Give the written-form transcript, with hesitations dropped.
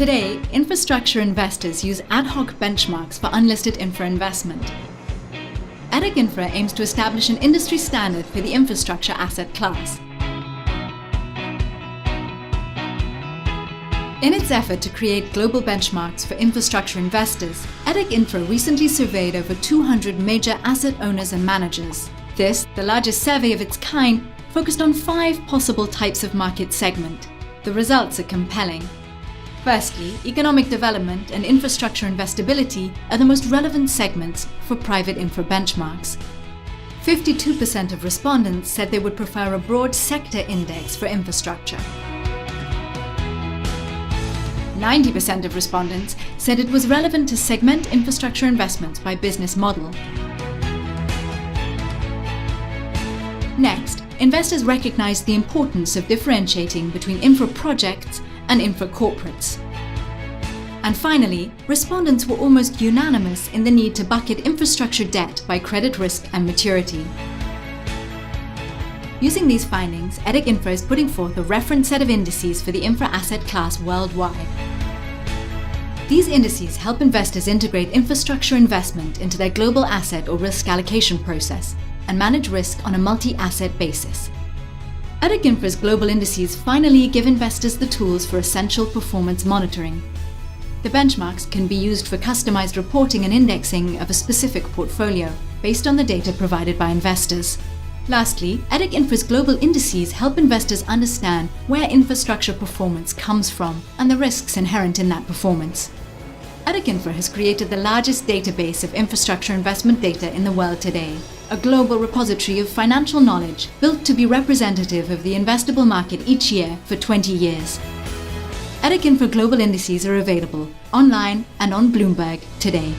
Today, infrastructure investors use ad hoc benchmarks for unlisted infra investment. EDHECinfra aims to establish an industry standard for the infrastructure asset class. In its effort to create global benchmarks for infrastructure investors, EDHECinfra recently surveyed over 200 major asset owners and managers. This, the largest survey of its kind, focused on 5 possible types of market segment. The results are compelling. Firstly, economic development and infrastructure investability are the most relevant segments for private infra benchmarks. 52% of respondents said they would prefer a broad sector index for infrastructure. 90% of respondents said it was relevant to segment infrastructure investments by business model. Next, investors recognized the importance of differentiating between infra projects and infra corporates. And finally, respondents were almost unanimous in the need to bucket infrastructure debt by credit risk and maturity. Using these findings, EDHECinfra is putting forth a reference set of indices for the infra asset class worldwide. These indices help investors integrate infrastructure investment into their global asset or risk allocation process and manage risk on a multi-asset basis. EDHECinfra's global indices finally give investors the tools for essential performance monitoring. The benchmarks can be used for customized reporting and indexing of a specific portfolio based on the data provided by investors. Lastly, EDHECinfra's global indices help investors understand where infrastructure performance comes from and the risks inherent in that performance. EDHECinfra has created the largest database of infrastructure investment data in the world today, a global repository of financial knowledge built to be representative of the investable market each year for 20 years. EDHECinfra global indices are available online and on Bloomberg today.